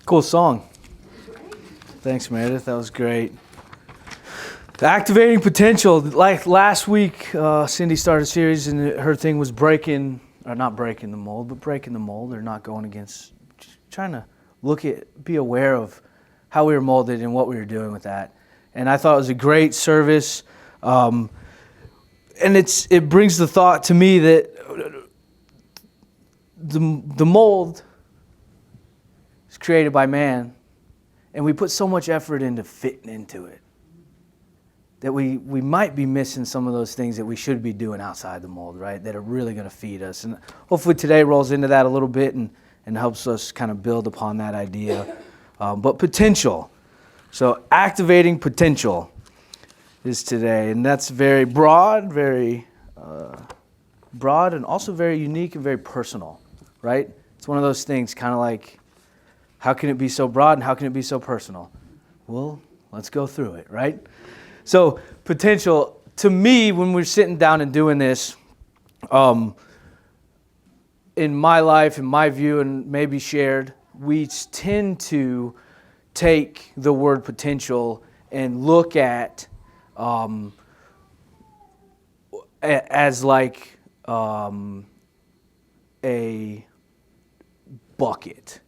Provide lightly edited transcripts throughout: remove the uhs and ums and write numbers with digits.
Cool song. Thanks, Meredith. That was great. Activating potential. Like last week, Cindy started a series, and her thing was breaking, or not breaking the mold, but breaking the mold, or not going against, trying to be aware of how we were molded and what we were doing with that. And I thought it was a great service. And it brings the thought to me that the mold is created by man, and we put so much effort into fitting into it that we might be missing some of those things that we should be doing outside the mold, right? That are really going to feed us. And hopefully today rolls into that a little bit and helps us kind of build upon that idea. But potential. So activating potential is today. And that's very broad, and also very unique and very personal, right? It's one of those things kind of like, how can it be so broad and how can it be so personal? Well, let's go through it, right? So potential, to me, when we're sitting down and doing this, in my life, in my view, and maybe shared, we tend to take the word potential and look at as like a bucket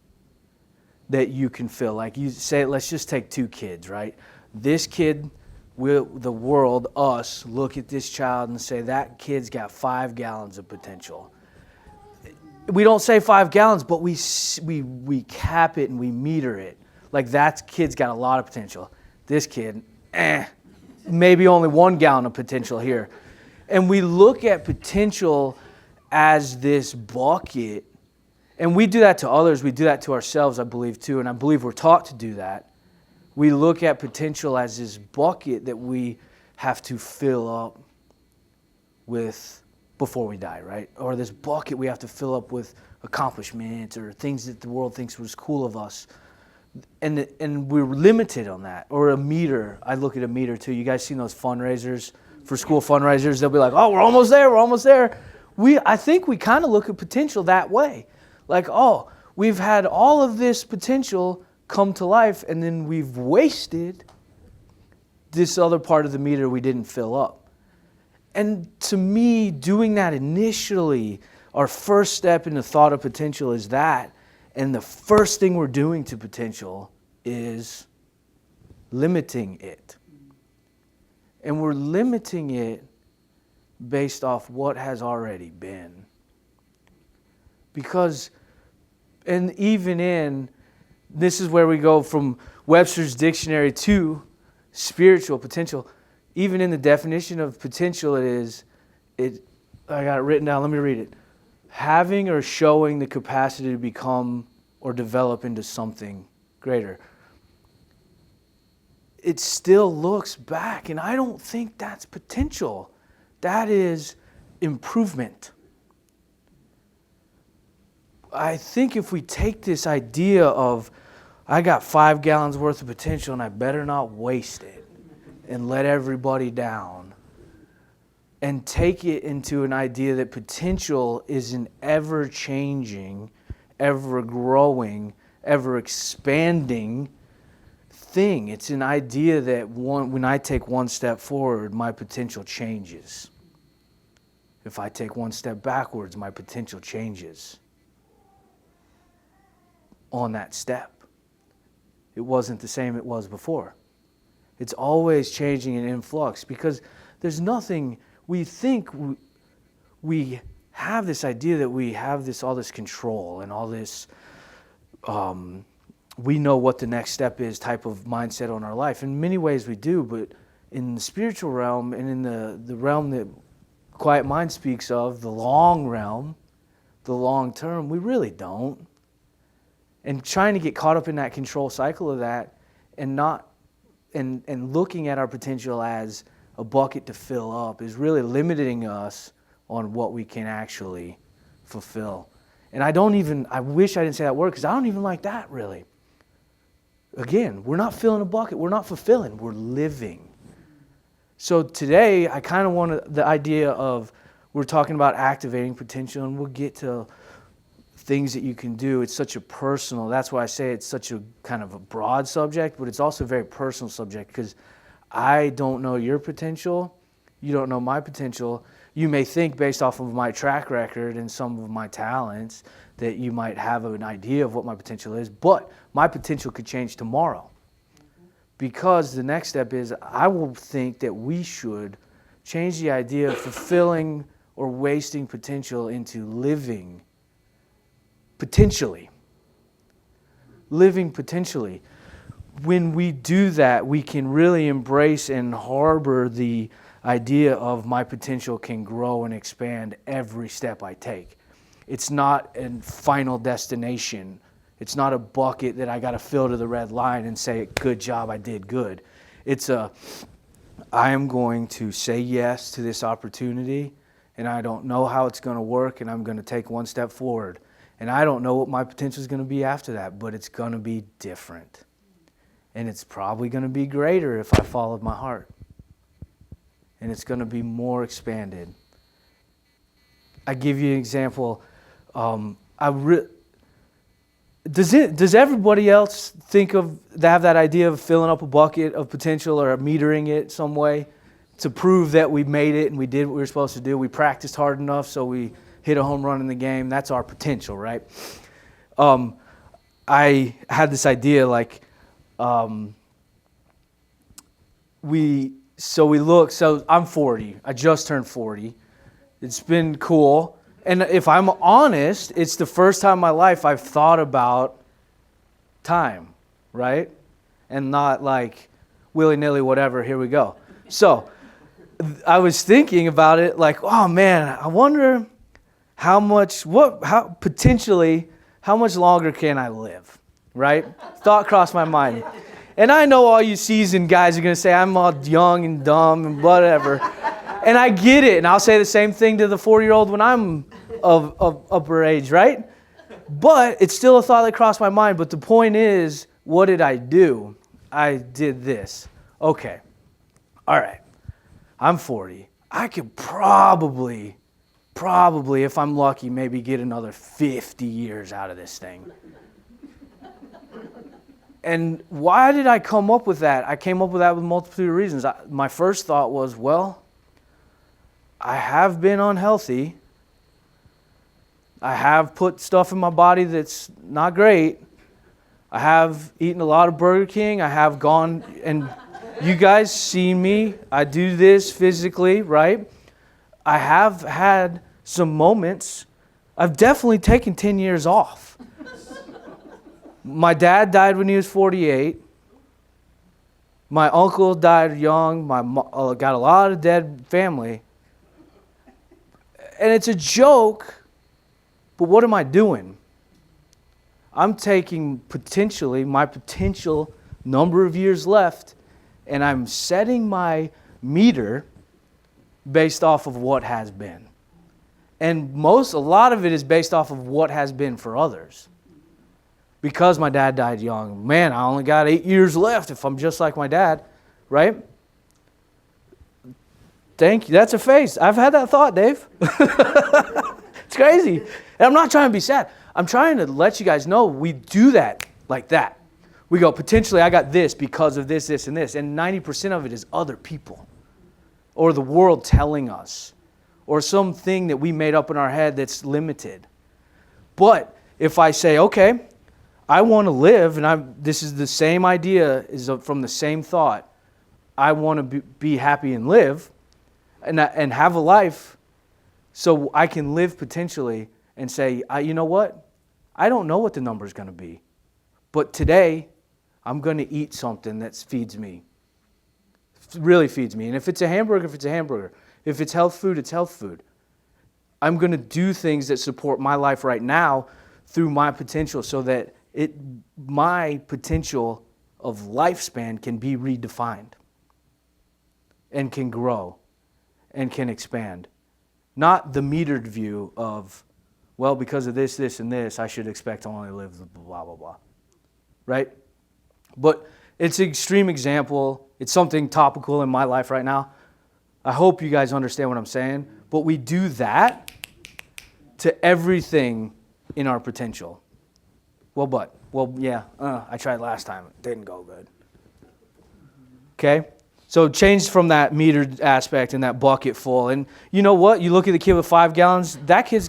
that you can fill. Like you say, let's just take two kids, right? This kid, the world, us, look at this child and say, that kid's got 5 gallons of potential. We don't say 5 gallons, but we cap it and we meter it. Like that kid's got a lot of potential. This kid, maybe only 1 gallon of potential here. And we look at potential as this bucket. And we do that to others. We do that to ourselves, I believe, too. And I believe we're taught to do that. We look at potential as this bucket that we have to fill up with before we die, right? Or this bucket we have to fill up with accomplishments or things that the world thinks was cool of us. And we're limited on that. Or a meter. I look at a meter, too. You guys seen those fundraisers, for school fundraisers? They'll be like, oh, we're almost there. I think we kind of look at potential that way. Like, oh, we've had all of this potential come to life, and then we've wasted this other part of the meter we didn't fill up. And to me, doing that initially, our first step in the thought of potential is that. And the first thing we're doing to potential is limiting it. And we're limiting it based off what has already been. Because, and even in, this is where we go from Webster's dictionary to spiritual potential. Even in the definition of potential, I got it written down, let me read it. Having or showing the capacity to become or develop into something greater. It still looks back, and I don't think that's potential. That is improvement. I think if we take this idea of, I got 5 gallons worth of potential and I better not waste it and let everybody down, and take it into an idea that potential is an ever-changing, ever-growing, ever-expanding thing. It's an idea that when I take one step forward, my potential changes. If I take one step backwards, my potential changes on that step. It wasn't the same it was before. It's always changing and in flux, because there's nothing, we think we have this idea that we have all this control and all this, we know what the next step is type of mindset on our life. In many ways we do, but in the spiritual realm and in the realm that Quiet Mind speaks of, the long realm, the long term, we really don't. And trying to get caught up in that control cycle of that and looking at our potential as a bucket to fill up is really limiting us on what we can actually fulfill. And I wish I didn't say that word, because I don't even like that really. Again, we're not filling a bucket, we're not fulfilling, we're living. So today, I kind of want the idea of, we're talking about activating potential, and we'll get to things that you can do. It's such a personal, that's why I say it's such a kind of a broad subject, but it's also a very personal subject because I don't know your potential. You don't know my potential. You may think based off of my track record and some of my talents that you might have an idea of what my potential is, but my potential could change tomorrow. Because the next step is I will think that we should change the idea of fulfilling or wasting potential into living potentially. Living potentially. When we do that, we can really embrace and harbor the idea of my potential can grow and expand every step I take. It's not a final destination. It's not a bucket that I got to fill to the red line and say, good job, I did good. It's I am going to say yes to this opportunity, and I don't know how it's going to work, and I'm going to take one step forward. And I don't know what my potential is going to be after that, but it's going to be different. And it's probably going to be greater if I followed my heart. And it's going to be more expanded. I give you an example. Does everybody else have that idea of filling up a bucket of potential or metering it some way to prove that we made it and we did what we were supposed to do? We practiced hard enough so we hit a home run in the game. That's our potential, right? I had this idea like so I'm 40. I just turned 40. It's been cool. And if I'm honest, it's the first time in my life I've thought about time, right? And not like willy-nilly, whatever, here we go. So I was thinking about it like, oh man, I wonder how much longer can I live, right? Thought crossed my mind. And I know all you seasoned guys are going to say, I'm all young and dumb and whatever. And I get it. And I'll say the same thing to the 40-year-old when I'm of upper age, right? But it's still a thought that crossed my mind. But the point is, what did I do? I did this. Okay. All right. I'm 40. I could probably, if I'm lucky, maybe get another 50 years out of this thing. And why did I come up with that? I came up with that with a multitude of reasons. My first thought was, well, I have been unhealthy. I have put stuff in my body that's not great. I have eaten a lot of Burger King. I have gone, and you guys see me. I do this physically, right? I have had some moments. I've definitely taken 10 years off. My dad died when he was 48. My uncle died young. Got a lot of dead family. And it's a joke, but what am I doing? I'm taking my potential number of years left, and I'm setting my meter based off of what has been. And a lot of it is based off of what has been for others. Because my dad died young, man, I only got 8 years left if I'm just like my dad, right? Thank you. That's a face. I've had that thought, Dave. It's crazy. And I'm not trying to be sad. I'm trying to let you guys know we do that like that. We go, potentially I got this because of this, this, and this. And 90% of it is other people or the world telling us or something that we made up in our head that's limited. But if I say, okay, I want to live, and this is the same idea, is from the same thought. I want to be happy and live and have a life so I can live potentially and say, you know what? I don't know what the number is going to be. But today, I'm going to eat something that feeds me. Really feeds me. And if it's a hamburger, it's a hamburger. If it's health food, it's health food. I'm going to do things that support my life right now through my potential so that my potential of lifespan can be redefined and can grow and can expand. Not the metered view of, well, because of this, this, and this, I should expect to only live blah, blah, blah. Right? But it's an extreme example. It's something topical in my life right now. I hope you guys understand what I'm saying. But we do that to everything in our potential. I tried last time. It didn't go good. Okay? So change from that metered aspect and that bucket full. And you know what? You look at the kid with 5 gallons, that kid's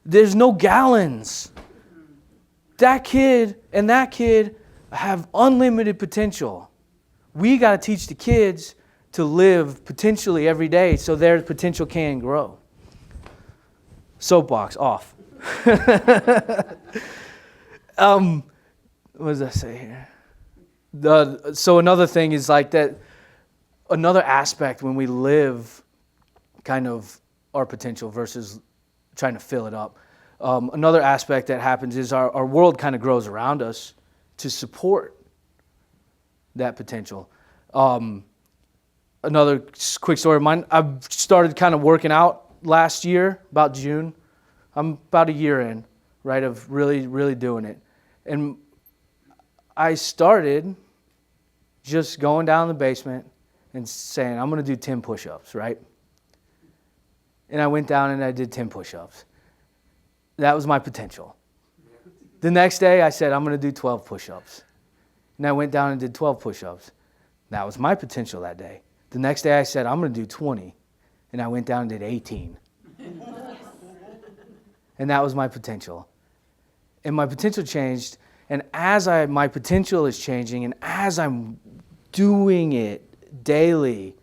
there's no gallons. That kid and that kid have unlimited potential. We got to teach the kids to live potentially every day so their potential can grow. Soapbox off. What does that say here? So another thing is like that, another aspect when we live kind of our potential versus trying to fill it up. Another aspect that happens is our world kind of grows around us to support that potential. Another quick story of mine, I've started kind of working out last year, about June. I'm about a year in, right, of really, really doing it. And I started just going down in the basement and saying, I'm going to do 10 push-ups, right? And I went down and I did 10 push-ups. That was my potential. The next day I said, I'm going to do 12 push-ups. And I went down and did 12 push-ups. That was my potential that day. The next day I said, I'm going to do 20. And I went down and did 18. And that was my potential. And my potential changed. And as my potential is changing, and as I'm doing it daily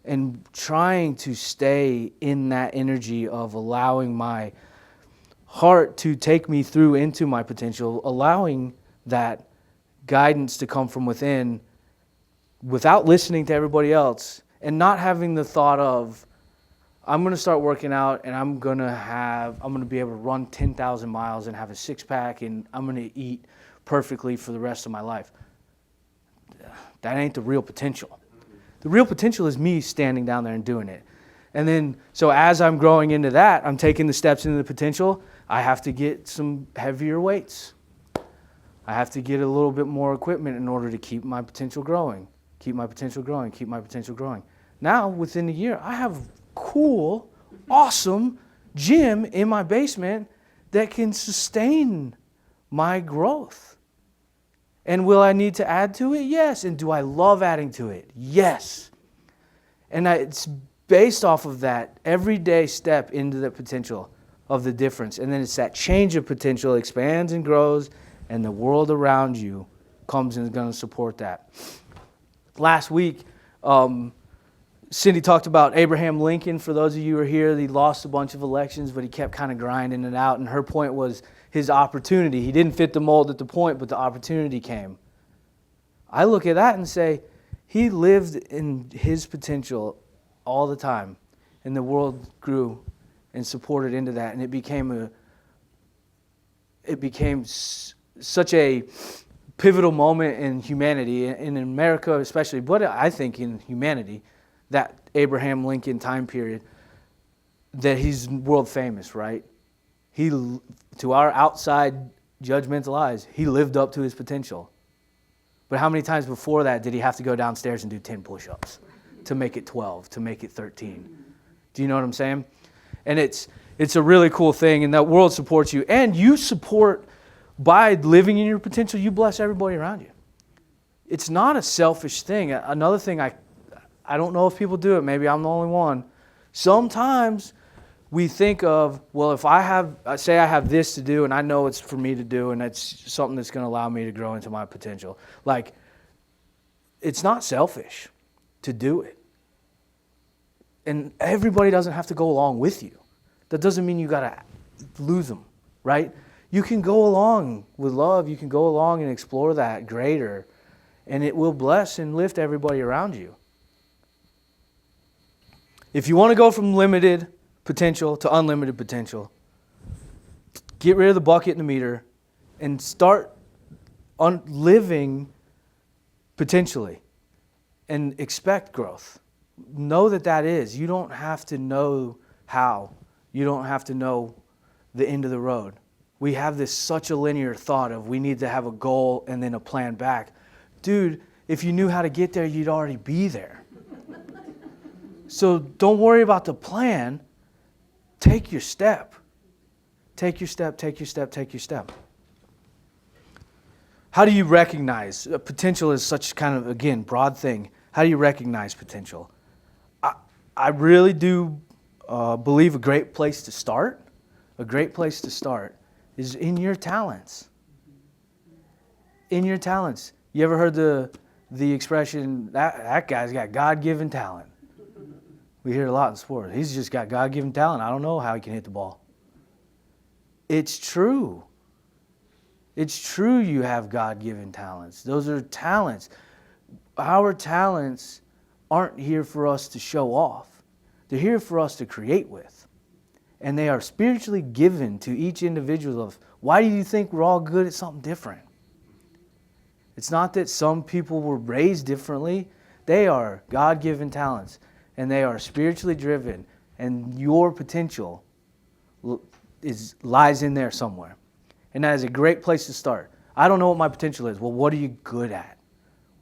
and trying to stay in that energy of allowing my heart to take me through into my potential, allowing that guidance to come from within without listening to everybody else, and not having the thought of, I'm going to start working out and I'm going to be able to run 10,000 miles and have a six-pack and I'm going to eat perfectly for the rest of my life. That ain't the real potential. The real potential is me standing down there and doing it. And then, so as I'm growing into that, I'm taking the steps into the potential. I have to get some heavier weights. I have to get a little bit more equipment in order to keep my potential growing. Keep my potential growing. Keep my potential growing. Now, within a year, I have cool, awesome gym in my basement that can sustain my growth. And will I need to add to it? Yes. And do I love adding to it? Yes. And it's based off of that everyday step into the potential of the difference. And then it's that change of potential expands and grows, and the world around you comes and is going to support that. Last week, Cindy talked about Abraham Lincoln. For those of you who are here, he lost a bunch of elections, but he kept kind of grinding it out. And her point was his opportunity. He didn't fit the mold at the point, but the opportunity came. I look at that and say, he lived in his potential all the time. And the world grew and supported into that. And it became such a pivotal moment in humanity, in America especially, but I think in humanity, that Abraham Lincoln time period, that he's world famous, right? He, to our outside judgmental eyes, he lived up to his potential. But how many times before that did he have to go downstairs and do 10 push-ups to make it 12, to make it 13? Do you know what I'm saying? And it's a really cool thing, and that world supports you. And you support, by living in your potential, you bless everybody around you. It's not a selfish thing. Another thing, I don't know if people do it. Maybe I'm the only one. Sometimes we think of, well, if I have this to do and I know it's for me to do and it's something that's going to allow me to grow into my potential. Like, it's not selfish to do it. And everybody doesn't have to go along with you. That doesn't mean you got to lose them, right? You can go along with love. You can go along and explore that greater, and it will bless and lift everybody around you. If you want to go from limited potential to unlimited potential, get rid of the bucket and the meter and start living potentially and expect growth. Know that is. You don't have to know how. You don't have to know the end of the road. We have this such a linear thought of we need to have a goal and then a plan back. Dude, if you knew how to get there, you'd already be there. So don't worry about the plan. Take your step. Take your step, take your step, take your step. How do you recognize? Potential is such kind of, again, broad thing. How do you recognize potential? I really do believe a great place to start is in your talents. In your talents. You ever heard the expression, that guy's got God-given talent? We hear it a lot in sports. He's just got God-given talent. I don't know how he can hit the ball. It's true. It's true you have God-given talents. Those are talents. Our talents aren't here for us to show off. They're here for us to create with. And they are spiritually given to each individual of, why do you think we're all good at something different? It's not that some people were raised differently. They are God-given talents. And they are spiritually driven. And your potential lies in there somewhere. And that is a great place to start. I don't know what my potential is. Well, what are you good at?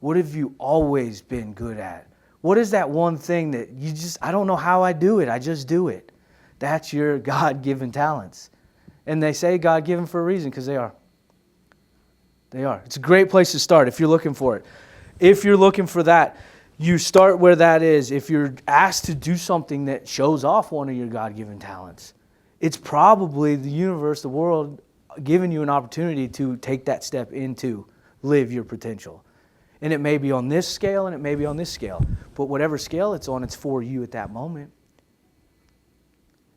What have you always been good at? What is that one thing that I don't know how I do it. I just do it. That's your God-given talents. And they say God-given for a reason, because they are. They are. It's a great place to start if you're looking for it. If you're looking for that, you start where that is. If you're asked to do something that shows off one of your God-given talents, it's probably the universe, the world, giving you an opportunity to take that step into live your potential. And it may be on this scale and it may be on this scale. But whatever scale it's on, it's for you at that moment.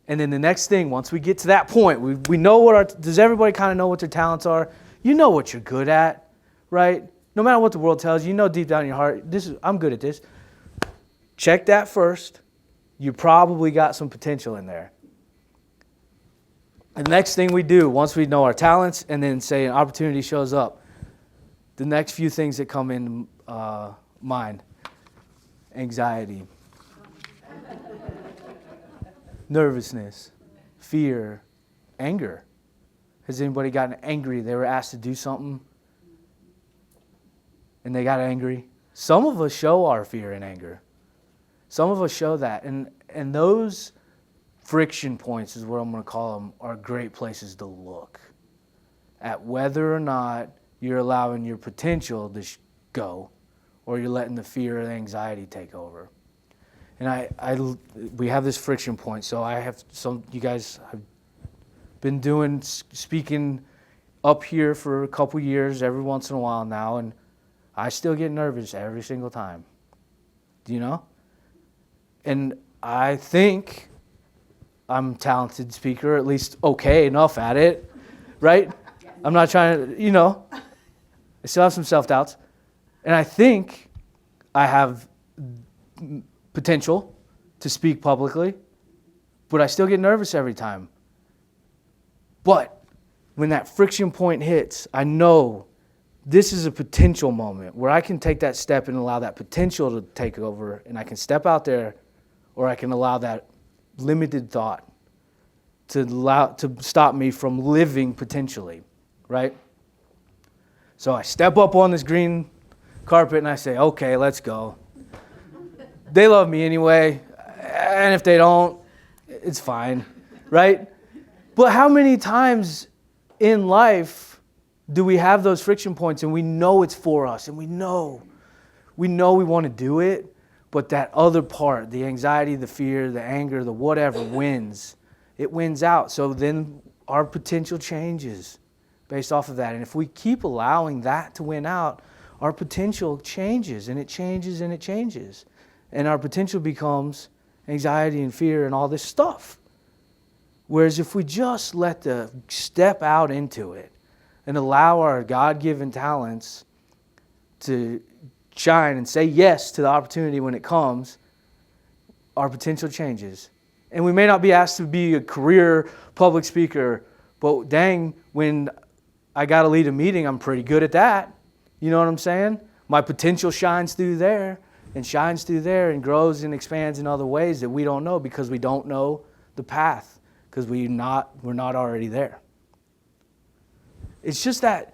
And then the next thing, once we get to that point, we know does everybody kind of know what their talents are? You know what you're good at, right? No matter what the world tells you, you know deep down in your heart, I'm good at this. Check that first. You probably got some potential in there. And the next thing we do, once we know our talents and then say an opportunity shows up, the next few things that come in mind, anxiety, nervousness, fear, anger. Has anybody gotten angry? They were asked to do something and they got angry. Some of us show our fear and anger. Some of us show that. And those friction points is what I'm going to call them, are great places to look at whether or not you're allowing your potential to go or you're letting the fear and anxiety take over. And we have this friction point. So you guys have been speaking up here for a couple years every once in a while now, and I still get nervous every single time. Do you know? And I think I'm a talented speaker, at least okay enough at it, right? I'm not trying to, I still have some self-doubts. And I think I have potential to speak publicly, but I still get nervous every time. But when that friction point hits, I know this is a potential moment where I can take that step and allow that potential to take over, and I can step out there, or I can allow that limited thought to stop me from living potentially, right? So I step up on this green carpet and I say, okay, let's go. They love me anyway, and if they don't, it's fine, right? But how many times in life do we have those friction points and we know it's for us and we know we want to do it, but that other part, the anxiety, the fear, the anger, the whatever wins. It wins out. So then our potential changes based off of that. And if we keep allowing that to win out, our potential changes and it changes and it changes. And our potential becomes anxiety and fear and all this stuff. Whereas if we just step out into it and allow our God-given talents to shine and say yes to the opportunity when it comes, our potential changes. And we may not be asked to be a career public speaker, but dang, when I got to lead a meeting, I'm pretty good at that. You know what I'm saying? My potential shines through there and grows and expands in other ways that we don't know because we don't know the path, because we're not already there. It's just that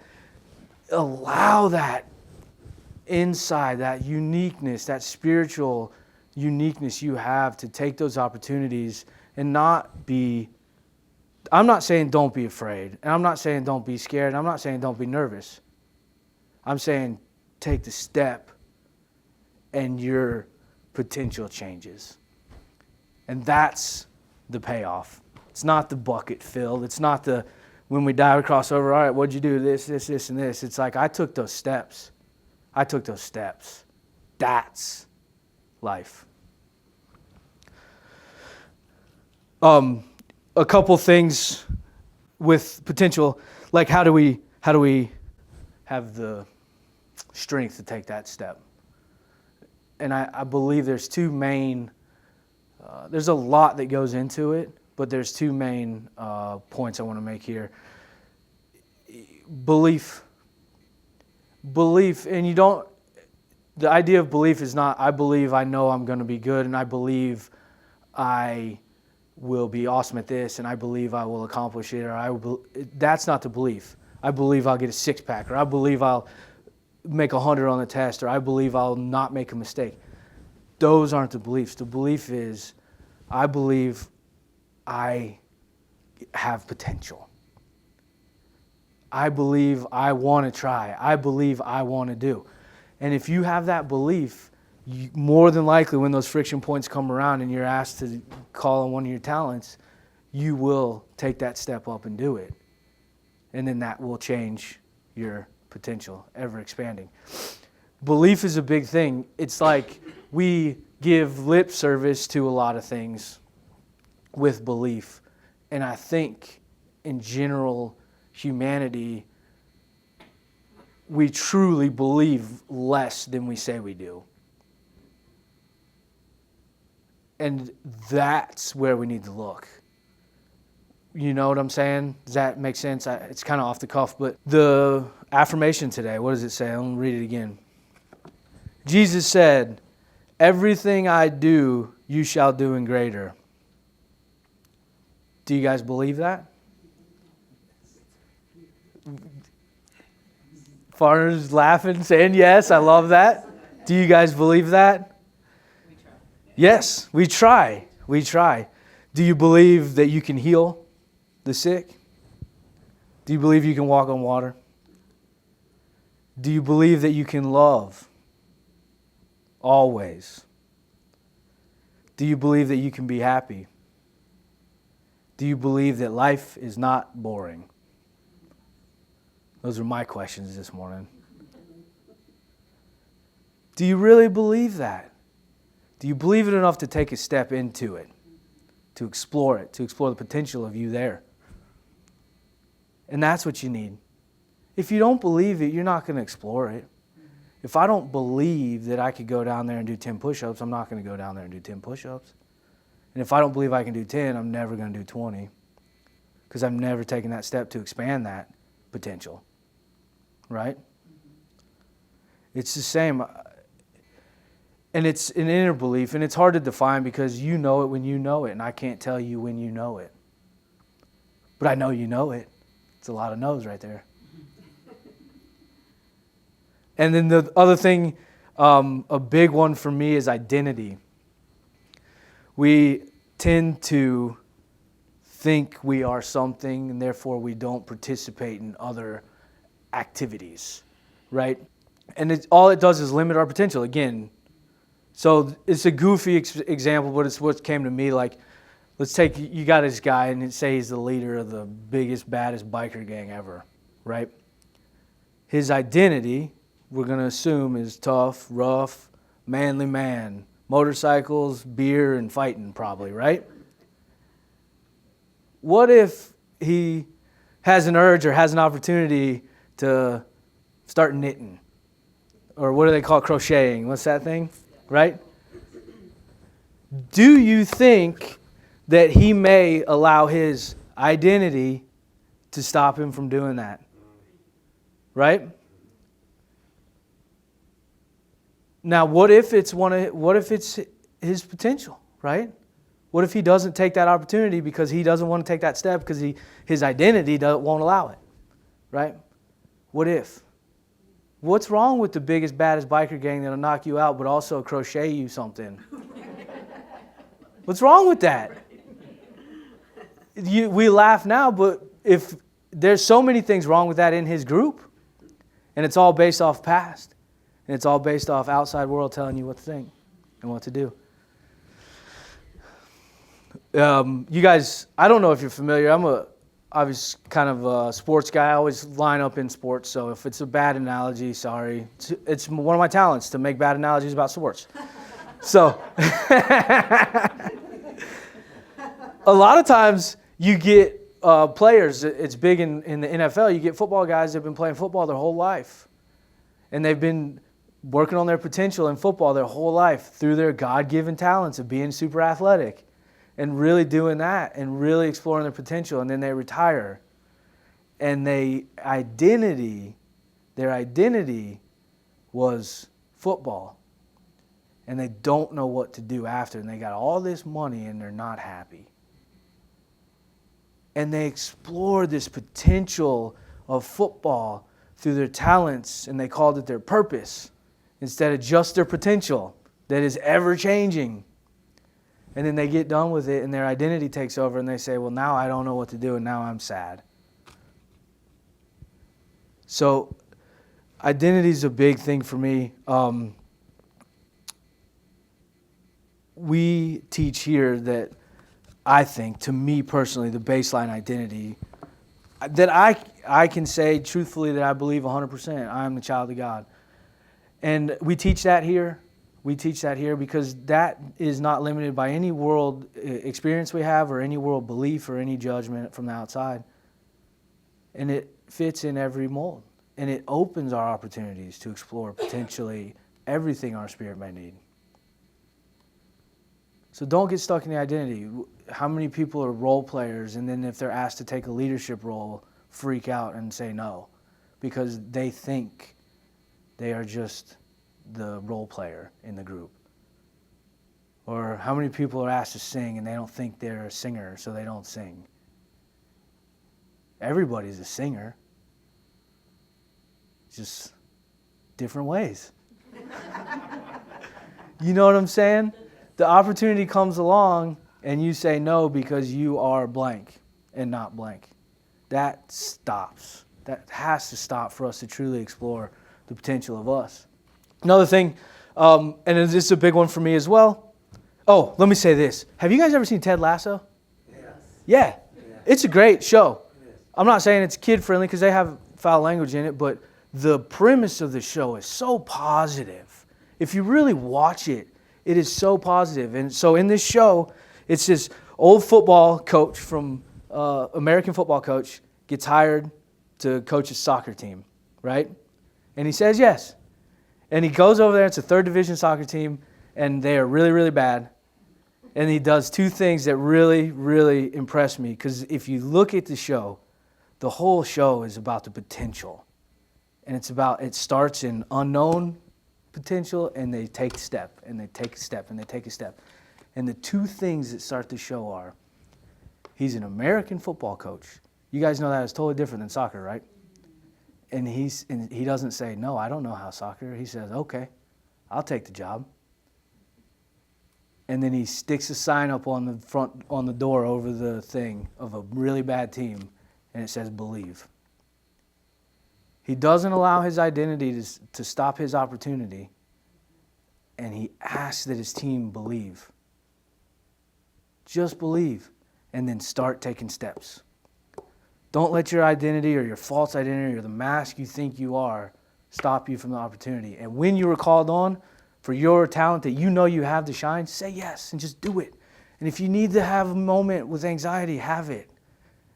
allow that inside, that uniqueness, that spiritual uniqueness you have to take those opportunities and not be I'm not saying don't be afraid, and I'm not saying don't be scared, and I'm not saying don't be nervous. I'm saying take the step and your potential changes. And that's the payoff. It's not the bucket filled. It's not the, when we die, we cross over, all right, what'd you do? This, and this. It's like I took those steps. That's life. A couple things with potential, like how do we have the strength to take that step? And I believe there's two main, there's a lot that goes into it, but there's two main points I want to make here. Belief, and you don't, the idea of belief is not, I believe I know I'm going to be good, and I believe I will be awesome at this, and I believe I will accomplish it, or that's not the belief. I believe I'll get a six-pack, or I believe I'll make 100 on the test, or I believe I'll not make a mistake. Those aren't the beliefs. The belief is, I believe I have potential. I believe I want to try. I believe I want to do. And if you have that belief, more than likely when those friction points come around and you're asked to call on one of your talents, you will take that step up and do it. And then that will change your potential, ever expanding. Belief is a big thing. It's like we give lip service to a lot of things with belief. And I think in general, humanity, we truly believe less than we say we do. And that's where we need to look. You know what I'm saying? Does that make sense? It's kind of off the cuff, but the affirmation today, what does it say? I'm going to read it again. Jesus said, "Everything I do, you shall do in greater." Do you guys believe that? Farners laughing, saying yes, I love that. Do you guys believe that? Yes, we try. Do you believe that you can heal the sick? Do you believe you can walk on water? Do you believe that you can love always? Do you believe that you can be happy? Do you believe that life is not boring? Those are my questions this morning. Do you really believe that? Do you believe it enough to take a step into it, to explore the potential of you there? And that's what you need. If you don't believe it, you're not going to explore it. If I don't believe that I could go down there and do 10 push-ups, I'm not going to go down there and do 10 push-ups. And if I don't believe I can do 10, I'm never going to do 20, because I've never taken that step to expand that potential. Right? It's the same. And it's an inner belief, and it's hard to define because you know it when you know it, and I can't tell you when you know it. But I know you know it. It's a lot of no's right there. And then the other thing, a big one for me is identity. We tend to think we are something, and therefore we don't participate in other activities, right? And all it does is limit our potential. Again, so it's a goofy example, but it's what came to me. Like, let's take, you got this guy and say he's the leader of the biggest, baddest biker gang ever, right? His identity, we're going to assume, is tough, rough, manly man, motorcycles, beer, and fighting probably, right? What if he has an urge or has an opportunity to start knitting? Or what do they call it? Crocheting. What's that thing? Right? Do you think that he may allow his identity to stop him from doing that? Right? Now, what if it's his potential, right? What if he doesn't take that opportunity because he doesn't want to take that step because his identity won't allow it, right? What if? What's wrong with the biggest, baddest biker gang that'll knock you out but also crochet you something? What's wrong with that? we laugh now, but if there's so many things wrong with that in his group, and it's all based off past, and it's all based off outside world telling you what to think and what to do. You guys, I don't know if you're familiar. I was kind of a sports guy. I always line up in sports, so if it's a bad analogy, sorry. It's one of my talents to make bad analogies about sports. So, a lot of times you get players, it's big in the NFL, you get football guys that have been playing football their whole life. And they've been working on their potential in football their whole life through their God-given talents of being super athletic. And really doing that and really exploring their potential, and then they retire. And their identity was football. And they don't know what to do after, and they got all this money and they're not happy. And they explored this potential of football through their talents, and they called it their purpose instead of just their potential that is ever changing. And then they get done with it and their identity takes over and they say, well, now I don't know what to do and now I'm sad. So identity is a big thing for me. We teach here that I think, to me personally, the baseline identity, that I can say truthfully that I believe 100% I am the child of God. And we teach that here. We teach that here because that is not limited by any world experience we have or any world belief or any judgment from the outside. And it fits in every mold. And it opens our opportunities to explore potentially everything our spirit may need. So don't get stuck in the identity. How many people are role players and then if they're asked to take a leadership role, freak out and say no because they think they are just the role player in the group? Or how many people are asked to sing and they don't think they're a singer, so they don't sing? Everybody's a singer. Just different ways. You know what I'm saying? The opportunity comes along and you say no because you are blank and not blank. That stops. That has to stop for us to truly explore the potential of us. Another thing, and this is a big one for me as well. Oh, let me say this. Have you guys ever seen Ted Lasso? Yes. Yeah. It's a great show. I'm not saying it's kid-friendly because they have foul language in it, but the premise of the show is so positive. If you really watch it, it is so positive. And so in this show, it's this old football coach from American football coach gets hired to coach a soccer team, right? And he says yes. And he goes over there, it's a third division soccer team, and they are really, really bad. And he does two things that really, really impress me. Because if you look at the show, the whole show is about the potential. And it starts in unknown potential, and they take a step, and they take a step, and they take a step. And the two things that start the show are, he's an American football coach. You guys know that is totally different than soccer, right? And he doesn't say, no, I don't know how soccer. He says, okay, I'll take the job. And then he sticks a sign up on the door over the thing of a really bad team, and it says, believe. He doesn't allow his identity to stop his opportunity, and he asks that his team believe. Just believe, and then start taking steps. Don't let your identity or your false identity or the mask you think you are stop you from the opportunity. And when you are called on for your talent that you know you have to shine, say yes and just do it. And if you need to have a moment with anxiety, have it.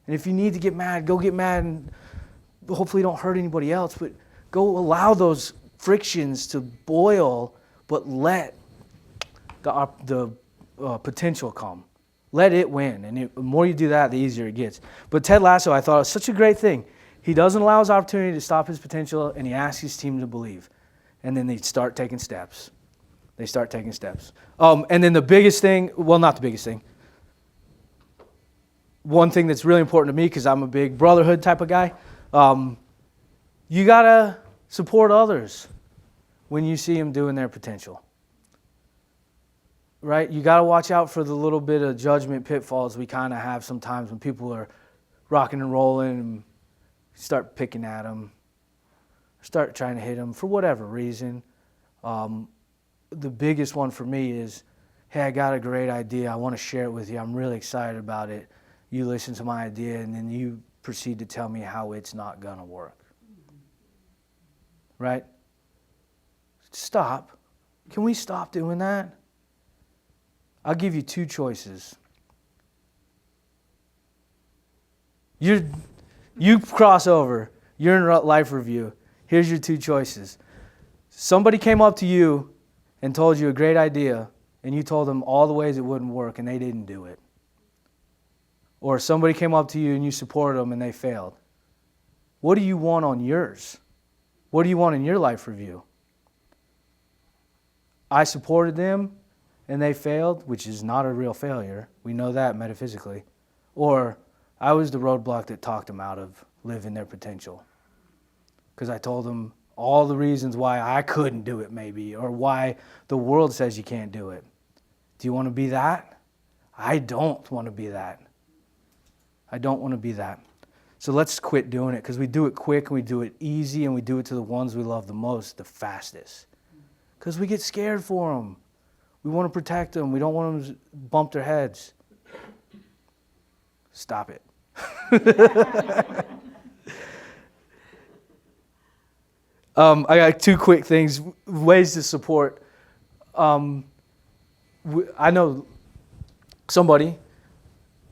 And if you need to get mad, go get mad and hopefully don't hurt anybody else. But go allow those frictions to boil, but let the potential come. Let it win. And the more you do that, the easier it gets. But Ted Lasso, I thought, was such a great thing. He doesn't allow his opportunity to stop his potential, and he asks his team to believe. And then they start taking steps. They start taking steps. And then the biggest thing, well, not the biggest thing. One thing that's really important to me, because I'm a big brotherhood type of guy, you got to support others when you see them doing their potential. right? You got to watch out for the little bit of judgment pitfalls we kind of have sometimes when people are rocking and rolling and start picking at them, start trying to hit them for whatever reason. The biggest one for me is, hey, I got a great idea. I want to share it with you. I'm really excited about it. You listen to my idea, and then you proceed to tell me how it's not going to work. Right? Stop. Can we stop doing that? I'll give you two choices. You cross over. You're in life review. Here's your two choices. Somebody came up to you and told you a great idea, and you told them all the ways it wouldn't work, and they didn't do it. Or somebody came up to you and you supported them and they failed. What do you want on yours? What do you want in your life review? I supported them and they failed, which is not a real failure. We know that metaphysically. Or I was the roadblock that talked them out of living their potential. Because I told them all the reasons why I couldn't do it maybe, or why the world says you can't do it. Do you want to be that? I don't want to be that. I don't want to be that. So let's quit doing it, because we do it quick and we do it easy and we do it to the ones we love the most, the fastest. Because we get scared for them. We want to protect them. We don't want them to bump their heads. Stop it. I got two quick things, ways to support. I know somebody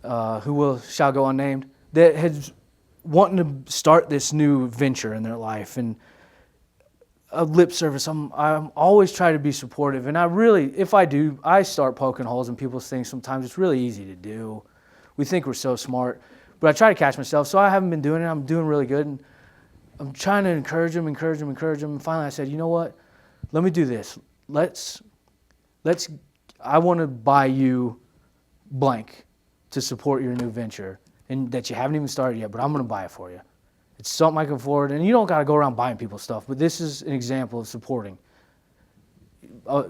who shall go unnamed that has wanting to start this new venture in their life, and a lip service. I'm always try to be supportive, and if I do, I start poking holes in people's things. Sometimes it's really easy to do. We think we're so smart, but I try to catch myself. So I haven't been doing it. I'm doing really good, and I'm trying to encourage them. And finally, I said, you know what? Let me do this. I want to buy you blank to support your new venture, and that you haven't even started yet, but I'm going to buy it for you. It's something I can afford, and you don't got to go around buying people stuff, but this is an example of supporting.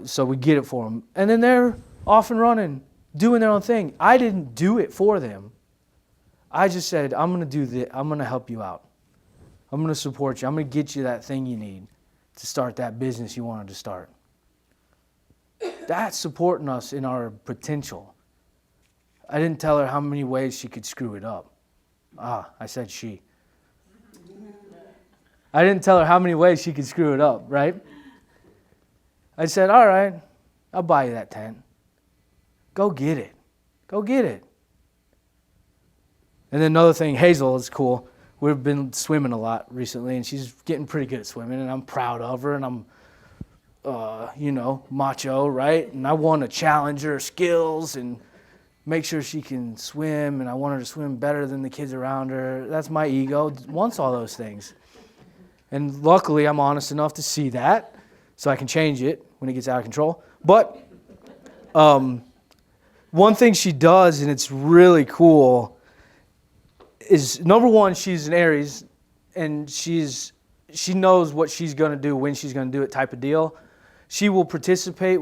So we get it for them. And then they're off and running, doing their own thing. I didn't do it for them. I just said, I'm going to do this. I'm going to help you out. I'm going to support you. I'm going to get you that thing you need to start that business you wanted to start. That's supporting us in our potential. I didn't tell her how many ways she could screw it up. I said she. I didn't tell her how many ways she could screw it up, right? I said, all right, I'll buy you that tent. Go get it. Go get it. And then another thing, Hazel is cool. We've been swimming a lot recently, and she's getting pretty good at swimming, and I'm proud of her, and I'm, macho, right? And I want to challenge her skills and make sure she can swim, and I want her to swim better than the kids around her. That's my ego, wants all those things. And luckily, I'm honest enough to see that, so I can change it when it gets out of control. But one thing she does, and it's really cool, is number one, she's an Aries, and she knows what she's going to do, when she's going to do it type of deal. She will participate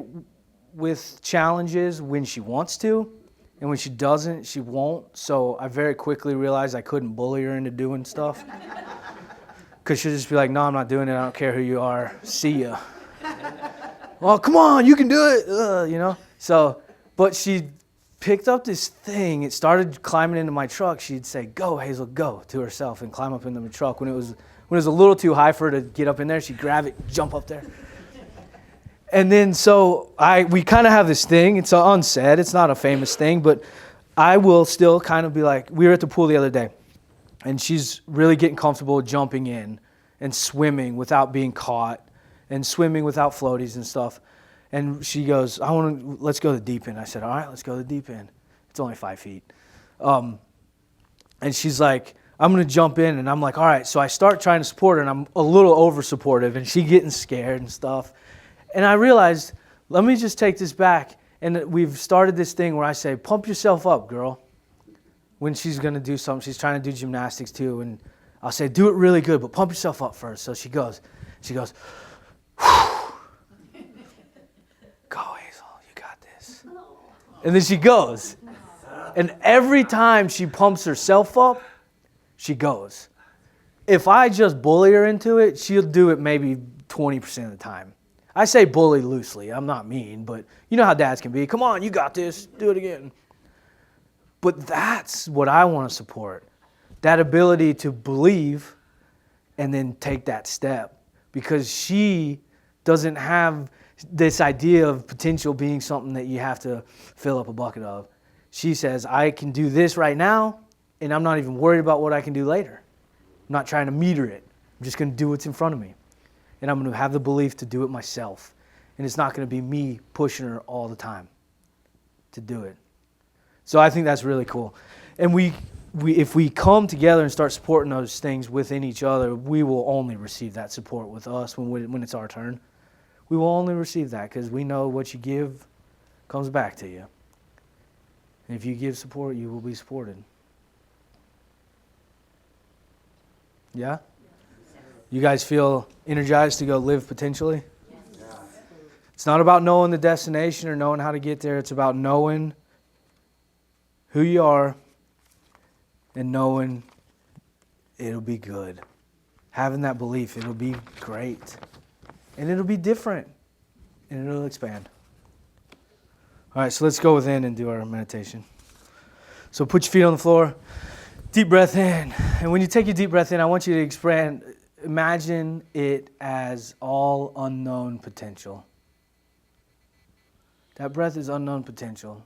with challenges when she wants to, and when she doesn't, she won't. So I very quickly realized I couldn't bully her into doing stuff. Because she'll just be like, no, I'm not doing it. I don't care who you are. See ya. Well, come on, you can do it. So, but she picked up this thing. It started climbing into my truck. She'd say, go, Hazel, go, to herself and climb up into the truck. When it was a little too high for her to get up in there, she'd grab it, jump up there. And then we kind of have this thing. It's unsaid. It's not a famous thing, but I will still kind of be like, we were at the pool the other day, and she's really getting comfortable jumping in and swimming without being caught and swimming without floaties and stuff. And she goes, let's go to the deep end. I said, all right, let's go to the deep end. It's only 5 feet. And she's like, I'm going to jump in. And I'm like, all right. So I start trying to support her, and I'm a little over supportive, and she getting scared and stuff. And I realized, let me just take this back. And we've started this thing where I say, pump yourself up, girl. When she's going to do something, she's trying to do gymnastics too. And I'll say, do it really good, but pump yourself up first. So she goes, whew. Go, Hazel, you got this. And then she goes. And every time she pumps herself up, she goes. If I just bully her into it, she'll do it maybe 20% of the time. I say bully loosely. I'm not mean, but you know how dads can be. Come on, you got this. Do it again. But that's what I want to support. That ability to believe and then take that step. Because she doesn't have this idea of potential being something that you have to fill up a bucket of. She says, I can do this right now, and I'm not even worried about what I can do later. I'm not trying to meter it. I'm just going to do what's in front of me. And I'm going to have the belief to do it myself. And it's not going to be me pushing her all the time to do it. So I think that's really cool. And if we come together and start supporting those things within each other, we will only receive that support with us when it's our turn. We will only receive that because we know what you give comes back to you. And if you give support, you will be supported. Yeah? You guys feel energized to go live potentially? Yes. It's not about knowing the destination or knowing how to get there. It's about knowing who you are and knowing it'll be good. Having that belief, it'll be great. And it'll be different. And it'll expand. All right, so let's go within and do our meditation. So put your feet on the floor. Deep breath in. And when you take your deep breath in, I want you to imagine it as all unknown potential. That breath is unknown potential.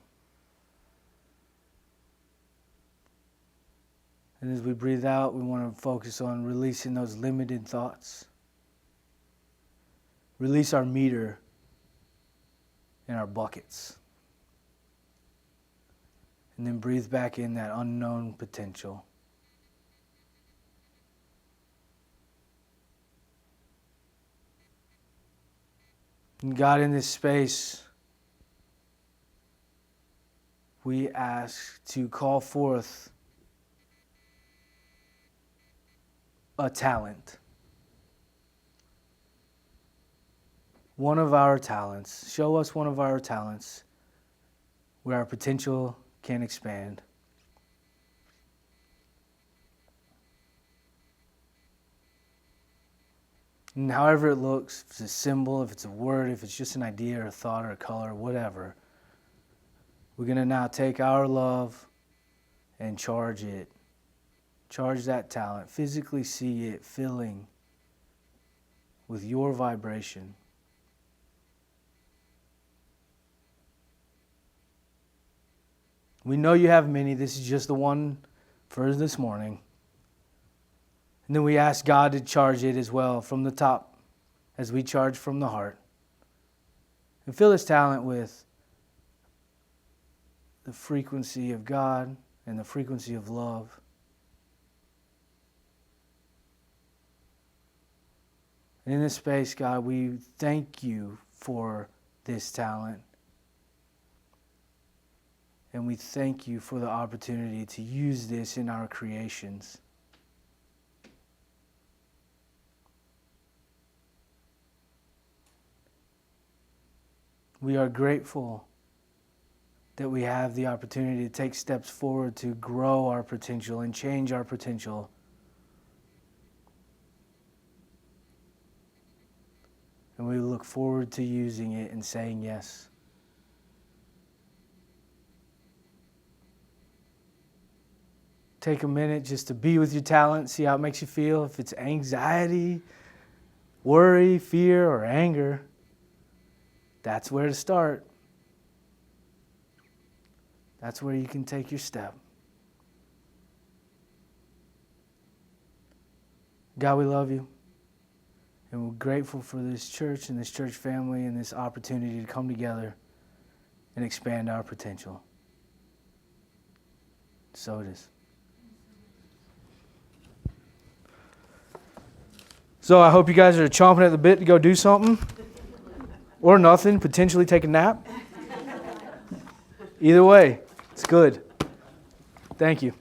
And as we breathe out, we want to focus on releasing those limited thoughts. Release our meter and our buckets. And then breathe back in that unknown potential. And God, in this space, we ask to call forth a talent. One of our talents. Show us one of our talents where our potential can expand. And however it looks, if it's a symbol, if it's a word, if it's just an idea or a thought or a color, whatever, we're going to now take our love and charge it. Charge that talent. Physically see it filling with your vibration. We know you have many. This is just the one for this morning. And then we ask God to charge it as well from the top as we charge from the heart. And fill this talent with the frequency of God and the frequency of love. And in this space, God, we thank you for this talent. And we thank you for the opportunity to use this in our creations. We are grateful that we have the opportunity to take steps forward to grow our potential and change our potential. And we look forward to using it and saying yes. Take a minute just to be with your talent, see how it makes you feel. If it's anxiety, worry, fear, or anger, that's where to start. That's where you can take your step. God, we love you. And we're grateful for this church and this church family and this opportunity to come together and expand our potential. So it is. So I hope you guys are chomping at the bit to go do something. Or nothing, potentially take a nap. Either way, it's good. Thank you.